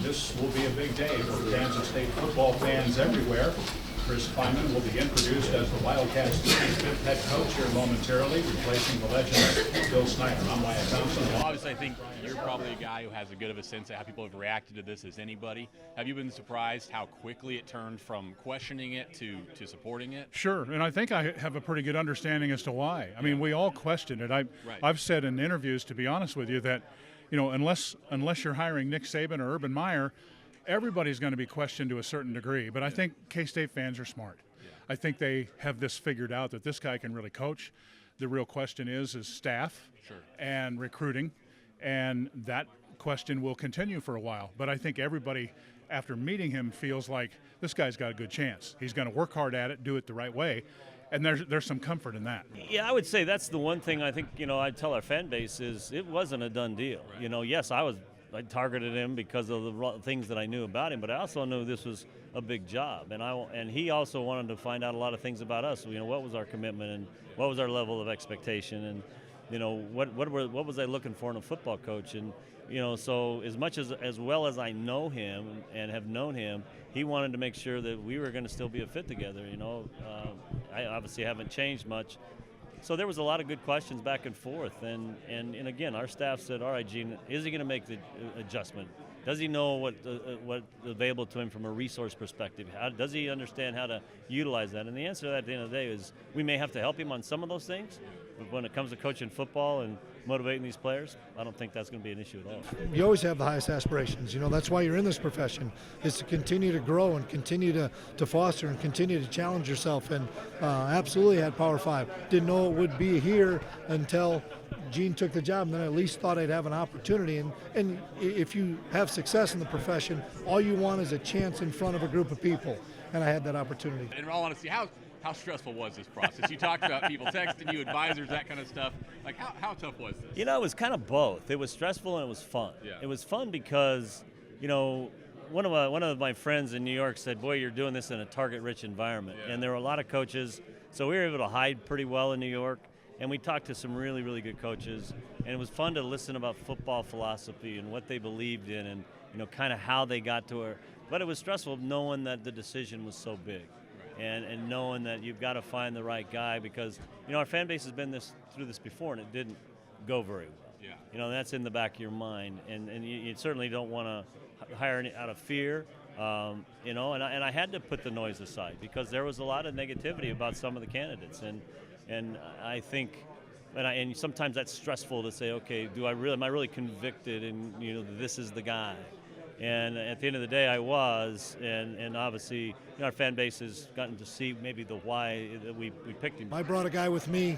this will be a big day for Kansas State football fans everywhere. Chris Klieman will be introduced as the Wildcats' 35th head coach here momentarily, replacing the legend Bill Snyder. I'm Wyatt Thompson. Well, obviously, I think you're probably a guy who has a good of a sense of how people have reacted to this as anybody. Have you been surprised how quickly it turned from questioning it to supporting it? Sure, and I think I have a pretty good understanding as to why. I mean, we all questioned it. I've said in interviews, to be honest with you, that unless you're hiring Nick Saban or Urban Meyer, everybody's going to be questioned to a certain degree. But I think K-State fans are smart. Yeah. I think they have this figured out that this guy can really coach. The real question is staff and recruiting, and that question will continue for a while. But I think everybody, after meeting him, feels like this guy's got a good chance. He's going to work hard at it, do it the right way, and there's some comfort in that. Yeah, I would say that's the one thing I think, I tell our fan base is it wasn't a done deal. Right. Yes, I targeted him because of the things that I knew about him, but I also knew this was a big job, and he also wanted to find out a lot of things about us. What was our commitment and what was our level of expectation, and what was I looking for in a football coach, and so as well as I know him and have known him, he wanted to make sure that we were going to still be a fit together. I obviously haven't changed much. So there was a lot of good questions back and forth, and again, our staff said, all right, Gene, is he going to make the adjustment? Does he know what's available to him from a resource perspective? Does he understand how to utilize that? And the answer to that at the end of the day is we may have to help him on some of those things, but when it comes to coaching football and motivating these players, I don't think that's going to be an issue at all. You always have the highest aspirations. That's why you're in this profession, is to continue to grow and continue to foster and continue to challenge yourself. And absolutely had Power 5. Didn't know it would be here until Gene took the job, and then I at least thought I'd have an opportunity. And if you have success in the profession, all you want is a chance in front of a group of people. And I had that opportunity. In all honesty, how stressful was this process? You talked about people texting you, advisors, that kind of stuff. Like, how tough was this? It was kind of both. It was stressful and it was fun. Yeah. It was fun because, one of my friends in New York said, boy, you're doing this in a target-rich environment. Yeah. And there were a lot of coaches, so we were able to hide pretty well in New York. And we talked to some really, really good coaches. And it was fun to listen about football philosophy and what they believed in and, kind of how they got to it. But it was stressful knowing that the decision was so big. And knowing that you've got to find the right guy because, our fan base has been through this before and it didn't go very well. Yeah. That's in the back of your mind. And you certainly don't want to hire out of fear, and I had to put the noise aside because there was a lot of negativity about some of the candidates. And I think, and sometimes that's stressful to say, okay, am I really convicted and, this is the guy? And at the end of the day, I was, and obviously our fan base has gotten to see maybe the why that we picked him. I brought a guy with me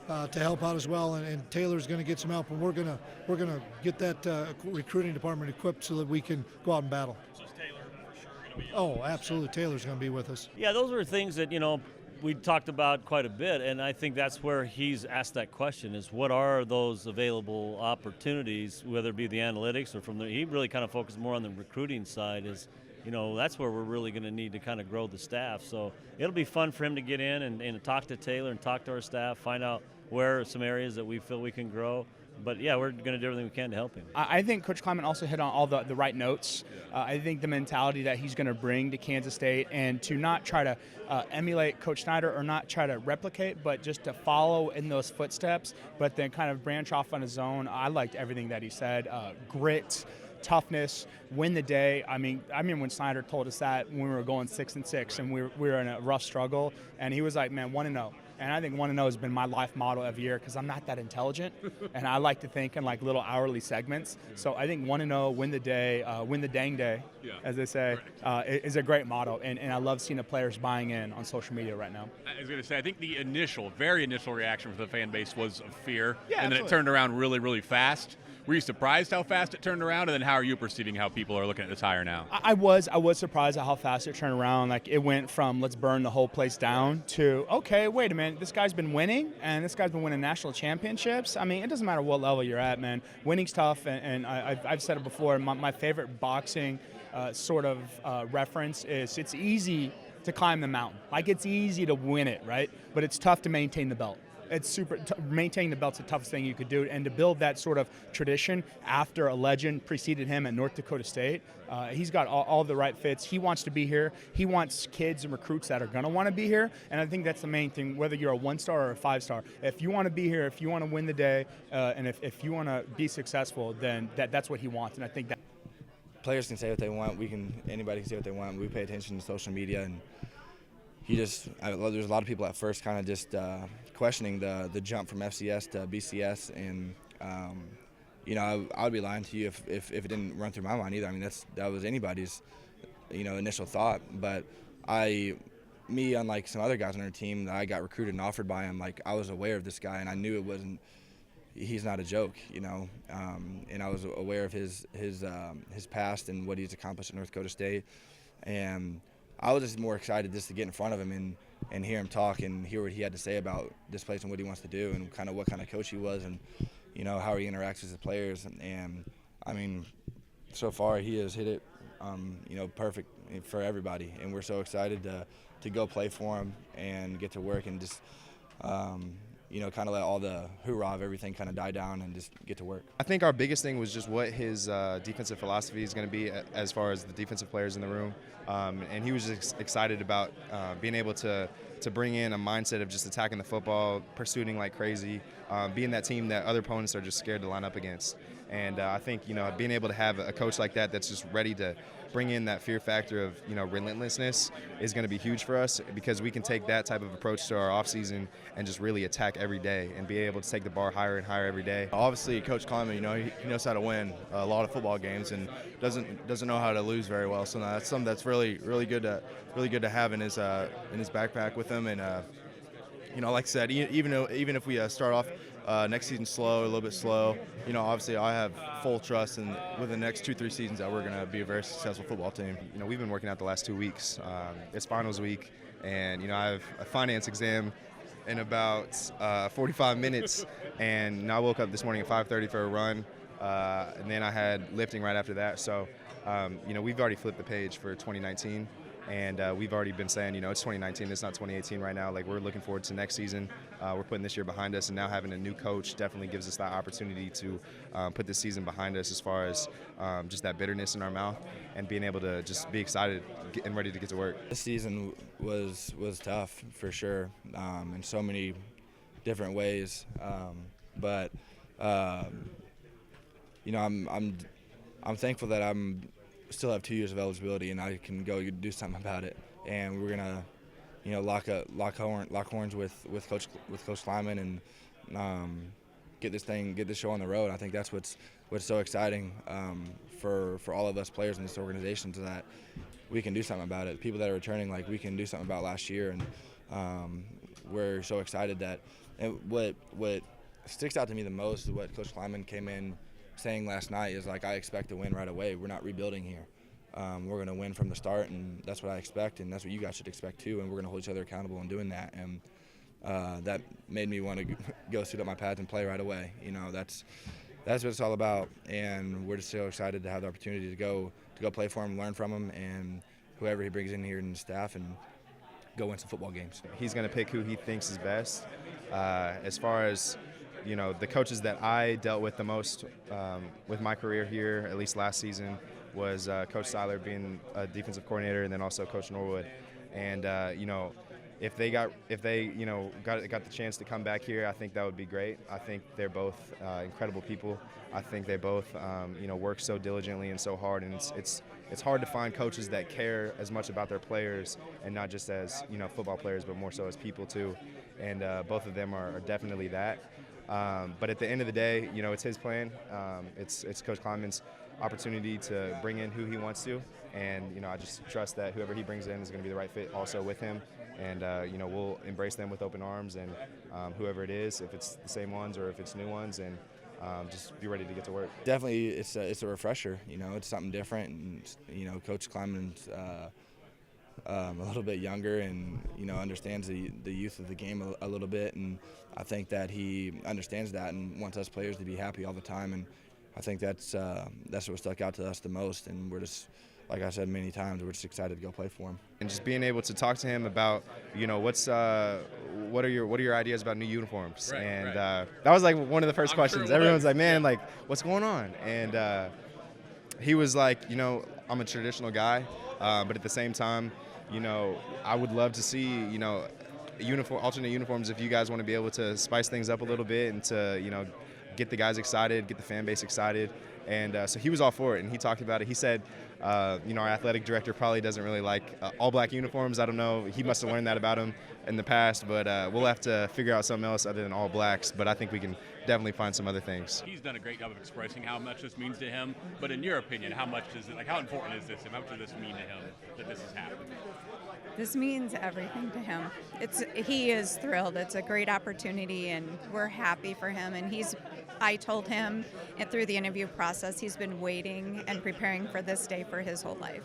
to help out as well, and Taylor's going to get some help, and we're gonna get that recruiting department equipped so that we can go out and battle. So is Taylor for sure going to be? Oh, absolutely, Taylor's going to be with us. Yeah, those were things that we talked about quite a bit, and I think that's where he's asked that question: is what are those available opportunities, whether it be the analytics or he really kind of focused more on the recruiting side. That's where we're really going to need to kind of grow the staff. So it'll be fun for him to get in and talk to Taylor and talk to our staff, find out where are some areas that we feel we can grow. But, yeah, we're going to do everything we can to help him. I think Coach Klieman also hit on all the right notes. I think the mentality that he's going to bring to Kansas State and to not try to emulate Coach Snyder or not try to replicate, but just to follow in those footsteps, but then kind of branch off on his own. I liked everything that he said. Grit, toughness, win the day. I remember when Snyder told us that when we were going 6-6 and we were in a rough struggle, and he was like, man, 1-0. And I think 1-0 has been my life motto every year because I'm not that intelligent, and I like to think in like little hourly segments. So I think 1-0, win the day, win the dang day, as they say, is a great motto. And I love seeing the players buying in on social media right now. I was going to say, I think the very initial reaction from the fan base was of fear, and then absolutely. it turned around really, really fast. Were you surprised how fast it turned around, and then how are you perceiving how people are looking at this hire now? I was surprised at how fast it turned around. Like, it went from let's burn the whole place down to, okay, wait a minute, this guy's been winning, and this guy's been winning national championships. It doesn't matter what level you're at, man. Winning's tough, and I've said it before. My favorite boxing reference is it's easy to climb the mountain. Like, it's easy to win it, right? But it's tough to maintain the belt. maintaining the belt's the toughest thing you could do, and to build that sort of tradition after a legend preceded him at North Dakota State, he's got all the right fits. He wants to be here. He wants kids and recruits that are going to want to be here, and I think that's the main thing, whether you're a 1-star or a 5-star. If you want to be here, if you want to win the day, and if you want to be successful, then that's what he wants, and I think that. Players can say what they want. Anybody can say what they want. We pay attention to social media, and there's a lot of people at first kind of just questioning the jump from FCS to BCS, and I would be lying to you if it didn't run through my mind either. I mean, that was anybody's initial thought. But unlike some other guys on our team that I got recruited and offered by him, like I was aware of this guy, and I knew he's not a joke, and I was aware of his past and what he's accomplished at North Dakota State, and I was just more excited just to get in front of him and hear him talk and hear what he had to say about this place and what he wants to do and kind of what kind of coach he was and how he interacts with his players. And I mean, so far he has hit it perfect for everybody, and we're so excited to go play for him and get to work and just kind of let all the hoorah of everything kind of die down and just get to work. I think our biggest thing was just what his defensive philosophy is going to be as far as the defensive players in the room. And he was just excited about being able to bring in a mindset of just attacking the football, pursuing like crazy, being that team that other opponents are just scared to line up against. And I think, being able to have a coach like that's just ready to bring in that fear factor of, relentlessness is going to be huge for us, because we can take that type of approach to our offseason and just really attack every day and be able to take the bar higher and higher every day. Obviously, Coach Klieman, he knows how to win a lot of football games and doesn't know how to lose very well. So that's something that's really good to have in his backpack with him. And like I said, even if we start off next season slow, a little bit slow, obviously I have full trust in within the next 2-3 seasons that we're going to be a very successful football team. We've been working out the last 2 weeks. It's finals week, and I have a finance exam in about 45 minutes, and I woke up this morning at 5:30 for a run, and then I had lifting right after that. So, we've already flipped the page for 2019. And we've already been saying, it's 2019, it's not 2018 right now. Like, we're looking forward to next season. We're putting this year behind us, and now having a new coach definitely gives us that opportunity to put this season behind us as far as just that bitterness in our mouth and being able to just be excited and ready to get to work. This season was tough for sure, in so many different ways. But I'm thankful that still have 2 years of eligibility, and I can go do something about it. And we're gonna, lock horns with Coach Klieman and get this show on the road. I think that's what's so exciting for all of us players in this organization, so that we can do something about it. People that are returning, like we can do something about last year, and we're so excited that. And what sticks out to me the most is what Coach Klieman came in saying last night is, like, I expect to win right away. We're not rebuilding here. We're going to win from the start, and that's what I expect, and that's what you guys should expect too, and we're going to hold each other accountable in doing that. And that made me want to go suit up my pads and play right away. That's what it's all about, and we're just so excited to have the opportunity to go play for him, learn from him, and whoever he brings in here in the staff, and go win some football games. He's going to pick who he thinks is best. As far as the coaches that I dealt with the most with my career here, at least last season, was Coach Seiler being a defensive coordinator, and then also Coach Norwood. And if they got the chance to come back here, I think that would be great. I think they're both incredible people. I think they both work so diligently and so hard, and it's hard to find coaches that care as much about their players, and not just as football players, but more so as people too. And both of them are definitely that. But at the end of the day, it's his plan. It's Coach Klieman's opportunity to bring in who he wants to, and I just trust that whoever he brings in is going to be the right fit also with him. And we'll embrace them with open arms, and whoever it is, if it's the same ones or if it's new ones, and just be ready to get to work. Definitely, it's a refresher. It's something different, and Coach Klieman's a little bit younger, and understands the youth of the game a little bit, and I think that he understands that and wants us players to be happy all the time, and I think that's what stuck out to us the most, and we're just like I said many times, we're just excited to go play for him. And just being able to talk to him about, what are your ideas about new uniforms? Right, and right. That was like one of the first I'm questions. sure it Everyone's was. like, man, like, what's going on? And he was like, I'm a traditional guy, but at the same time, I would love to see, alternate uniforms if you guys want to be able to spice things up a little bit and to, get the guys excited, get the fan base excited. And so he was all for it, and he talked about it. He said, our athletic director probably doesn't really like all black uniforms. I don't know. He must have learned that about him in the past, but we'll have to figure out something else other than all blacks. But I think we can definitely find some other things. He's done a great job of expressing how much this means to him. But in your opinion, how much does it, like, how important is this, and how much does this mean to him that this has happened? This means everything to him. He is thrilled. It's a great opportunity, and we're happy for him. And I told him through the interview process, he's been waiting and preparing for this day for his whole life.